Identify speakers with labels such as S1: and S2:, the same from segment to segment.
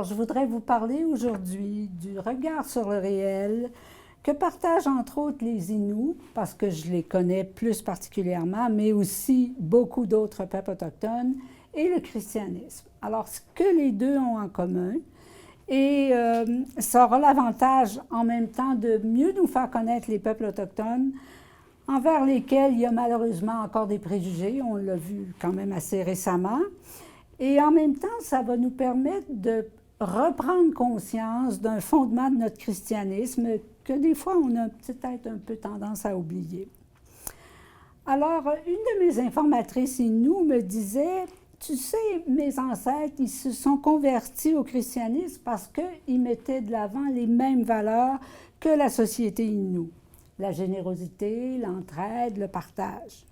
S1: Alors, je voudrais vous parler aujourd'hui du regard sur le réel que partagent entre autres les Inuits, parce que je les connais plus particulièrement, mais aussi beaucoup d'autres peuples autochtones, et le christianisme. Alors, ce que les deux ont en commun, et ça aura l'avantage en même temps de mieux nous faire connaître les peuples autochtones, envers lesquels il y a malheureusement encore des préjugés, on l'a vu quand même assez récemment, et en même temps, ça va nous permettre de reprendre conscience d'un fondement de notre christianisme que des fois, on a peut-être un peu tendance à oublier. Alors, une de mes informatrices Inuit me disait, tu sais, mes ancêtres, ils se sont convertis au christianisme parce qu'ils mettaient de l'avant les mêmes valeurs que la société Inuit. La générosité, l'entraide, le partage.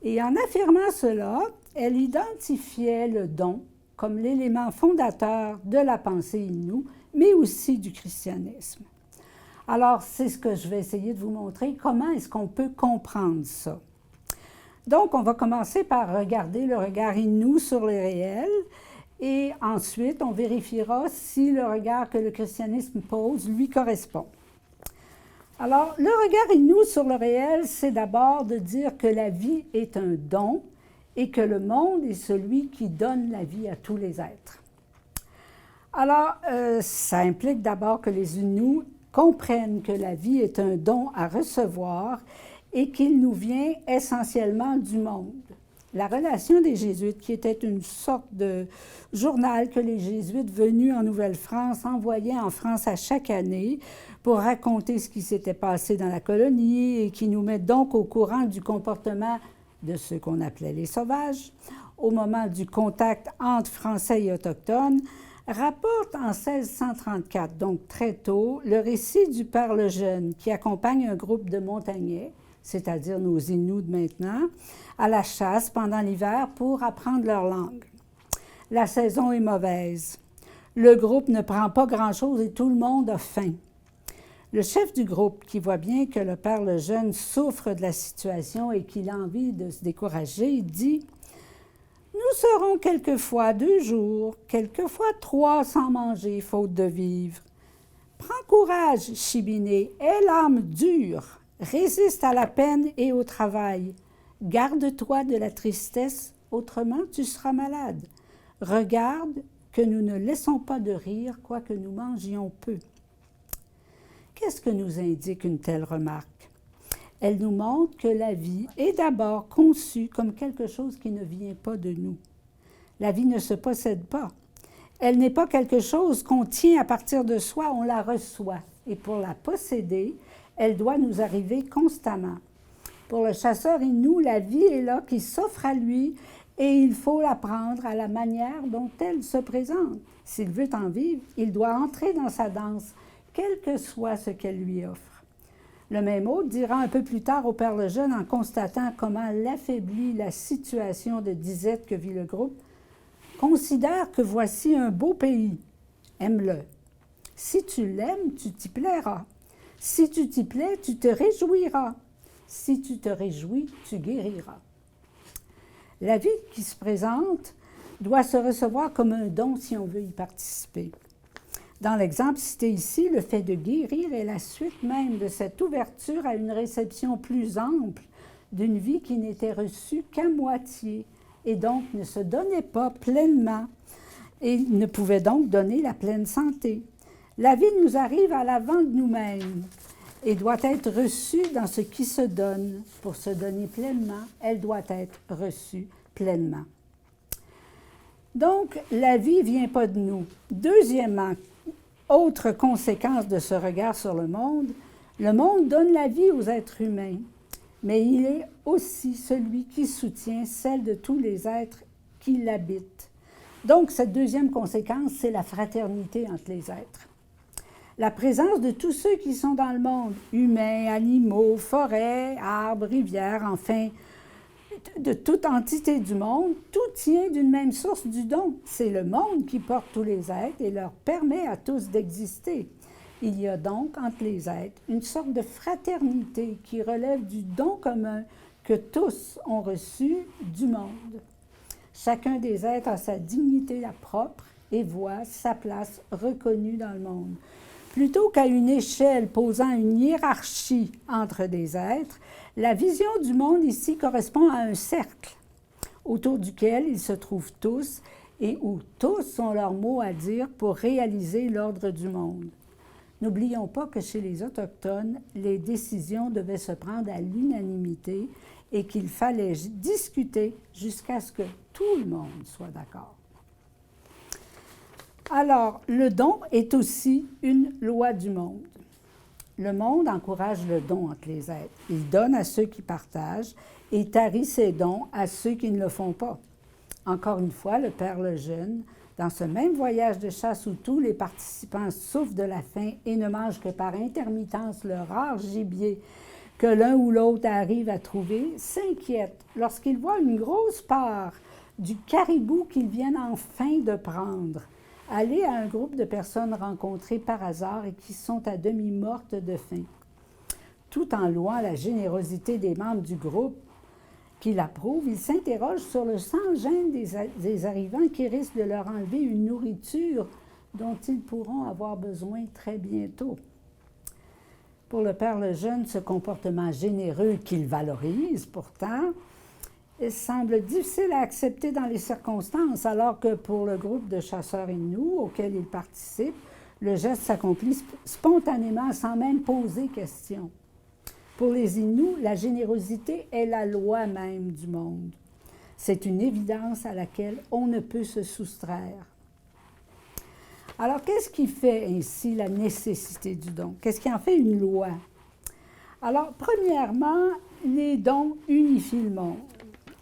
S1: Et en affirmant cela, elle identifiait le don comme l'élément fondateur de la pensée Inuit, mais aussi du christianisme. Alors, c'est ce que je vais essayer de vous montrer, comment est-ce qu'on peut comprendre ça. Donc, on va commencer par regarder le regard Inuit sur le réel, et ensuite, on vérifiera si le regard que le christianisme pose lui correspond. Alors, le regard Inuit sur le réel, c'est d'abord de dire que la vie est un don et que le monde est celui qui donne la vie à tous les êtres. Alors, ça implique d'abord que les Inuits comprennent que la vie est un don à recevoir et qu'il nous vient essentiellement du monde. La relation des Jésuites, qui était une sorte de journal que les Jésuites venus en Nouvelle-France envoyaient en France à chaque année pour raconter ce qui s'était passé dans la colonie et qui nous met donc au courant du comportement de ceux qu'on appelait les sauvages au moment du contact entre Français et Autochtones, rapporte en 1634, donc très tôt, le récit du Père le Jeune qui accompagne un groupe de montagnais, c'est-à-dire nos Inuits de maintenant, à la chasse pendant l'hiver pour apprendre leur langue. La saison est mauvaise. Le groupe ne prend pas grand-chose et tout le monde a faim. Le chef du groupe, qui voit bien que le Père le Jeune souffre de la situation et qu'il a envie de se décourager, dit « Nous serons quelquefois 2 jours, quelquefois 3 sans manger, faute de vivre. Prends courage, Chibiné, aie l'âme dure, résiste à la peine et au travail. Garde-toi de la tristesse, autrement tu seras malade. Regarde que nous ne laissons pas de rire, quoique nous mangions peu. » Qu'est-ce que nous indique une telle remarque? Elle nous montre que la vie est d'abord conçue comme quelque chose qui ne vient pas de nous. La vie ne se possède pas. Elle n'est pas quelque chose qu'on tient à partir de soi, on la reçoit. Et pour la posséder, elle doit nous arriver constamment. Pour le chasseur Inuit, la vie est là, qui s'offre à lui, et il faut la prendre à la manière dont elle se présente. S'il veut en vivre, il doit entrer dans sa danse, quel que soit ce qu'elle lui offre. Le même hôte dira un peu plus tard au Père le Jeune, en constatant comment l'affaiblit la situation de disette que vit le groupe, « Considère que voici un beau pays, aime-le. Si tu l'aimes, tu t'y plairas. Si tu t'y plais, tu te réjouiras. Si tu te réjouis, tu guériras. » La vie qui se présente doit se recevoir comme un don si on veut y participer. Dans l'exemple cité ici, le fait de guérir est la suite même de cette ouverture à une réception plus ample d'une vie qui n'était reçue qu'à moitié et donc ne se donnait pas pleinement et ne pouvait donc donner la pleine santé. La vie nous arrive à l'avant de nous-mêmes et doit être reçue dans ce qui se donne. Pour se donner pleinement, elle doit être reçue pleinement. Donc, la vie ne vient pas de nous. Deuxièmement, autre conséquence de ce regard sur le monde donne la vie aux êtres humains, mais il est aussi celui qui soutient celle de tous les êtres qui l'habitent. Donc, cette deuxième conséquence, c'est la fraternité entre les êtres. La présence de tous ceux qui sont dans le monde, humains, animaux, forêts, arbres, rivières, enfin, de toute entité du monde, tout tient d'une même source du don. C'est le monde qui porte tous les êtres et leur permet à tous d'exister. Il y a donc entre les êtres une sorte de fraternité qui relève du don commun que tous ont reçu du monde. Chacun des êtres a sa dignité propre et voit sa place reconnue dans le monde. Plutôt qu'à une échelle posant une hiérarchie entre des êtres, la vision du monde ici correspond à un cercle autour duquel ils se trouvent tous et où tous ont leur mot à dire pour réaliser l'ordre du monde. N'oublions pas que chez les Autochtones, les décisions devaient se prendre à l'unanimité et qu'il fallait discuter jusqu'à ce que tout le monde soit d'accord. Alors, le don est aussi une loi du monde. Le monde encourage le don entre les êtres. Il donne à ceux qui partagent et tarit ses dons à ceux qui ne le font pas. Encore une fois, le Père Lejeune, dans ce même voyage de chasse où tous les participants souffrent de la faim et ne mangent que par intermittence le rare gibier que l'un ou l'autre arrive à trouver, s'inquiète lorsqu'il voit une grosse part du caribou qu'ils viennent enfin de prendre aller à un groupe de personnes rencontrées par hasard et qui sont à demi mortes de faim. Tout en louant la générosité des membres du groupe qui l'approuvent, il s'interroge sur le sans-gêne des arrivants qui risquent de leur enlever une nourriture dont ils pourront avoir besoin très bientôt. Pour le Père Lejeune, ce comportement généreux qu'il valorise pourtant semble difficile à accepter dans les circonstances, alors que pour le groupe de chasseurs Inuits auquel il participe, le geste s'accomplit spontanément sans même poser question. Pour les Inuits, la générosité est la loi même du monde. C'est une évidence à laquelle on ne peut se soustraire. Alors, qu'est-ce qui fait ainsi la nécessité du don? Qu'est-ce qui en fait une loi? Alors, premièrement, les dons unifient le monde.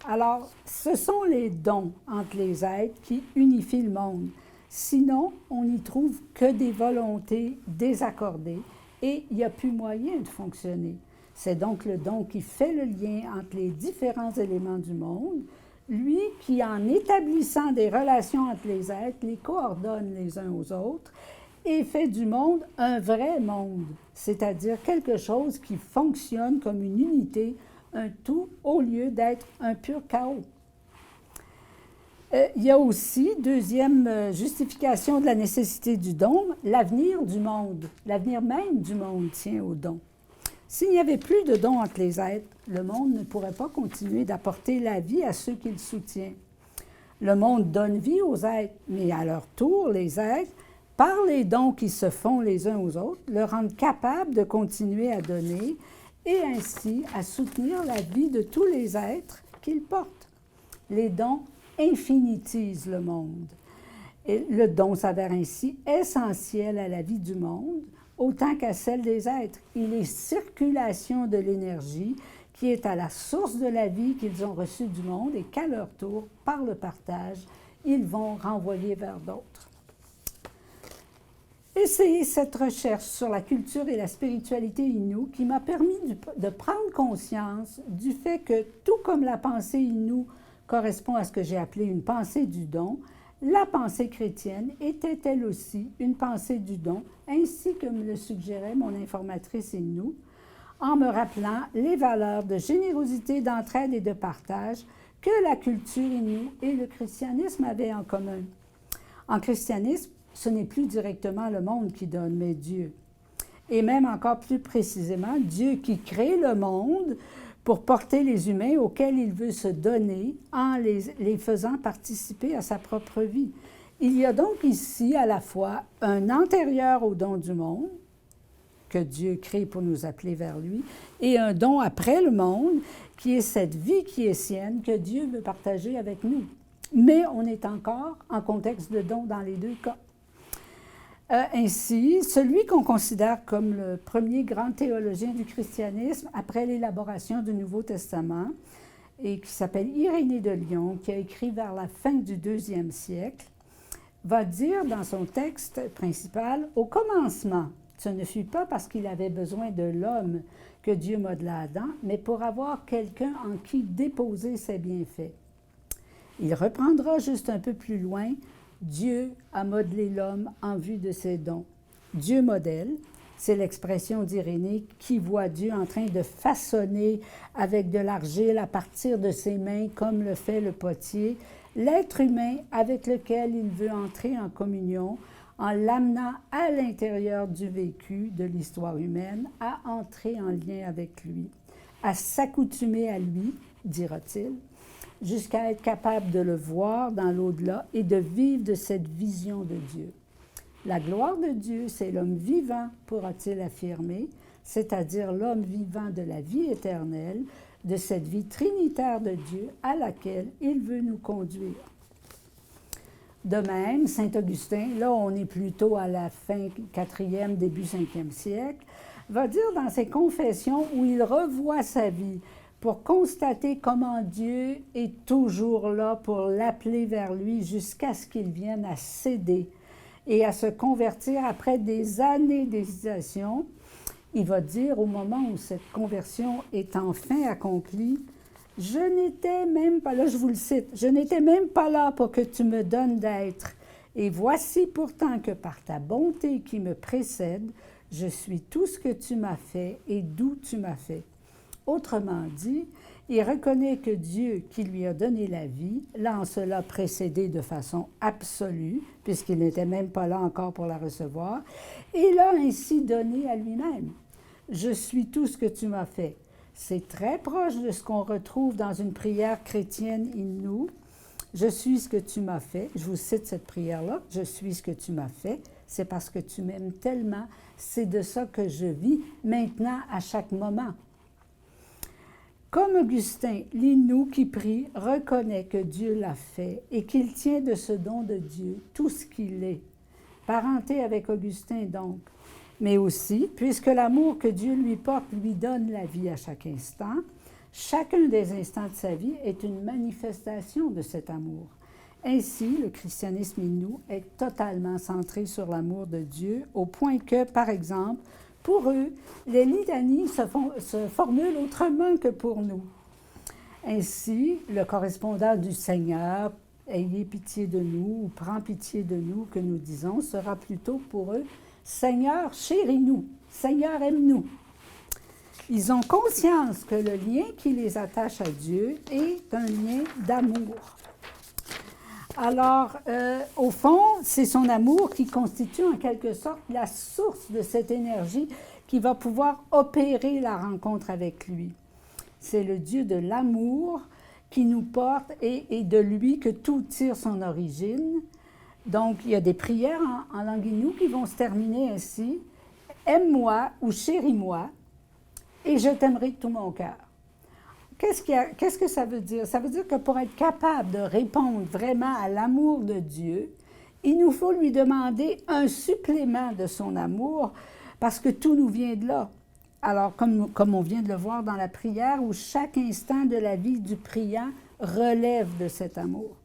S1: Alors, ce sont les dons entre les êtres qui unifient le monde. Sinon, on n'y trouve que des volontés désaccordées et il n'y a plus moyen de fonctionner. C'est donc le don qui fait le lien entre les différents éléments du monde, lui qui, en établissant des relations entre les êtres, les coordonne les uns aux autres et fait du monde un vrai monde, c'est-à-dire quelque chose qui fonctionne comme une unité, un tout, au lieu d'être un pur chaos. Il y a aussi, deuxième justification de la nécessité du don, l'avenir du monde. L'avenir même du monde tient au don. S'il n'y avait plus de dons entre les êtres, le monde ne pourrait pas continuer d'apporter la vie à ceux qu'il soutient. Le monde donne vie aux êtres, mais à leur tour, les êtres, par les dons qui se font les uns aux autres, le rendent capable de continuer à donner et ainsi à soutenir la vie de tous les êtres qu'ils portent. Les dons infinitisent le monde. Et le don s'avère ainsi essentiel à la vie du monde, autant qu'à celle des êtres. Il est circulation de l'énergie qui est à la source de la vie qu'ils ont reçue du monde et qu'à leur tour, par le partage, ils vont renvoyer vers d'autres. Et c'est cette recherche sur la culture et la spiritualité Innu qui m'a permis de prendre conscience du fait que, tout comme la pensée Innu correspond à ce que j'ai appelé une pensée du don, la pensée chrétienne était elle aussi une pensée du don, ainsi que me le suggérait mon informatrice Innu, en me rappelant les valeurs de générosité, d'entraide et de partage que la culture Innu et le christianisme avaient en commun. En christianisme, ce n'est plus directement le monde qui donne, mais Dieu. Et même encore plus précisément, Dieu qui crée le monde pour porter les humains auxquels il veut se donner en les faisant participer à sa propre vie. Il y a donc ici à la fois un antérieur au don du monde, que Dieu crée pour nous appeler vers lui, et un don après le monde, qui est cette vie qui est sienne, que Dieu veut partager avec nous. Mais on est encore en contexte de don dans les deux cas. Ainsi, celui qu'on considère comme le premier grand théologien du christianisme après l'élaboration du Nouveau Testament, et qui s'appelle Irénée de Lyon, qui a écrit vers la fin du IIe siècle, va dire dans son texte principal, « Au commencement, ce ne fut pas parce qu'il avait besoin de l'homme que Dieu modela Adam, mais pour avoir quelqu'un en qui déposer ses bienfaits. » Il reprendra juste un peu plus loin, Dieu a modelé l'homme en vue de ses dons. Dieu modèle, C'est l'expression d'Irénée qui voit Dieu en train de façonner avec de l'argile à partir de ses mains, comme le fait le potier, l'être humain avec lequel il veut entrer en communion, en l'amenant à l'intérieur du vécu de l'histoire humaine, à entrer en lien avec lui, à s'accoutumer à lui, dira-t-il, jusqu'à être capable de le voir dans l'au-delà et de vivre de cette vision de Dieu. La gloire de Dieu, c'est l'homme vivant, pourra-t-il affirmer, c'est-à-dire l'homme vivant de la vie éternelle, de cette vie trinitaire de Dieu à laquelle il veut nous conduire. De même, saint Augustin, là on est plutôt à la fin 4e, début 5e siècle, va dire dans ses confessions où il revoit sa vie pour constater comment Dieu est toujours là pour l'appeler vers lui jusqu'à ce qu'il vienne à céder et à se convertir après des années d'hésitation. Il va dire au moment où cette conversion est enfin accomplie, « Je n'étais même pas là, je vous le cite, je n'étais même pas là pour que tu me donnes d'être. Et voici pourtant que par ta bonté qui me précède, je suis tout ce que tu m'as fait et d'où tu m'as fait. » Autrement dit, il reconnaît que Dieu qui lui a donné la vie l'a en cela précédé de façon absolue, puisqu'il n'était même pas là encore pour la recevoir, et l'a ainsi donné à lui-même. « Je suis tout ce que tu m'as fait. » C'est très proche de ce qu'on retrouve dans une prière chrétienne innou. « Je suis ce que tu m'as fait. » Je vous cite cette prière-là. « Je suis ce que tu m'as fait. C'est parce que tu m'aimes tellement. C'est de ça que je vis maintenant à chaque moment. » Comme Augustin, l'innou qui prie reconnaît que Dieu l'a fait et qu'il tient de ce don de Dieu tout ce qu'il est. Parenté avec Augustin donc. Mais aussi, puisque l'amour que Dieu lui porte lui donne la vie à chaque instant, chacun des instants de sa vie est une manifestation de cet amour. Ainsi, le christianisme innou est totalement centré sur l'amour de Dieu, au point que, par exemple, pour eux, les litanies se formulent autrement que pour nous. Ainsi, le correspondant du Seigneur, « Ayez pitié de nous » ou « Prends pitié de nous » que nous disons, sera plutôt pour eux « Seigneur, chéris-nous, Seigneur, aime-nous ». Ils ont conscience que le lien qui les attache à Dieu est un lien d'amour. Alors, au fond, c'est son amour qui constitue en quelque sorte la source de cette énergie qui va pouvoir opérer la rencontre avec lui. C'est le Dieu de l'amour qui nous porte et de lui que tout tire son origine. Donc, il y a des prières en langue inoue qui vont se terminer ainsi. « Aime-moi » ou « chéris-moi » et « je t'aimerai de tout mon cœur ». Qu'est-ce que ça veut dire? Ça veut dire que pour être capable de répondre vraiment à l'amour de Dieu, il nous faut lui demander un supplément de son amour parce que tout nous vient de là. Alors, comme on vient de le voir dans la prière, où chaque instant de la vie du priant relève de cet amour.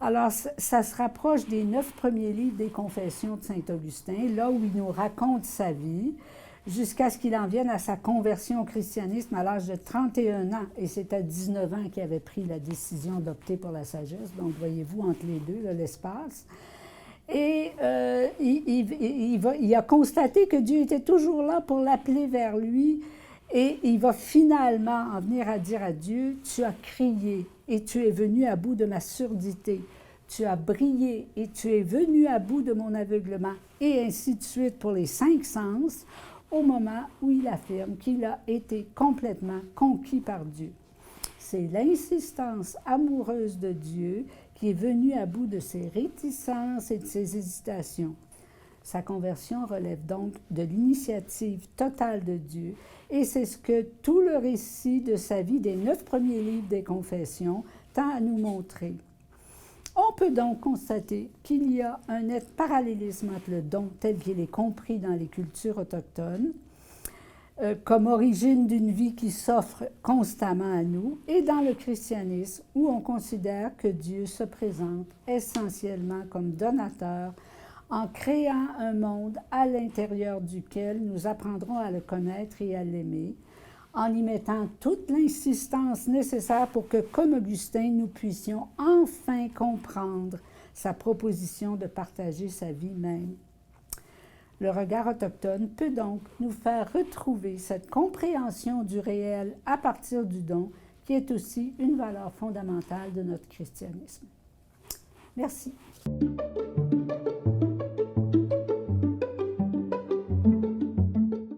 S1: Alors, ça se rapproche des 9 premiers livres des Confessions de saint Augustin, là où il nous raconte sa vie, jusqu'à ce qu'il en vienne à sa conversion au christianisme à l'âge de 31 ans. Et c'est à 19 ans qu'il avait pris la décision d'opter pour la sagesse. Donc, voyez-vous, entre les deux, l'espace. Et il a constaté que Dieu était toujours là pour l'appeler vers lui. Et il va finalement en venir à dire à Dieu, « Tu as crié et tu es venu à bout de ma surdité. Tu as brillé et tu es venu à bout de mon aveuglement. » Et ainsi de suite pour les 5 sens, au moment où il affirme qu'il a été complètement conquis par Dieu. C'est l'insistance amoureuse de Dieu qui est venue à bout de ses réticences et de ses hésitations. Sa conversion relève donc de l'initiative totale de Dieu, et c'est ce que tout le récit de sa vie des 9 premiers livres des Confessions tend à nous montrer. On peut donc constater qu'il y a un net parallélisme entre le don tel qu'il est compris dans les cultures autochtones, comme origine d'une vie qui s'offre constamment à nous, et dans le christianisme, où on considère que Dieu se présente essentiellement comme donateur, en créant un monde à l'intérieur duquel nous apprendrons à le connaître et à l'aimer, en y mettant toute l'insistance nécessaire pour que, comme Augustin, nous puissions enfin comprendre sa proposition de partager sa vie même. Le regard autochtone peut donc nous faire retrouver cette compréhension du réel à partir du don, qui est aussi une valeur fondamentale de notre christianisme. Merci.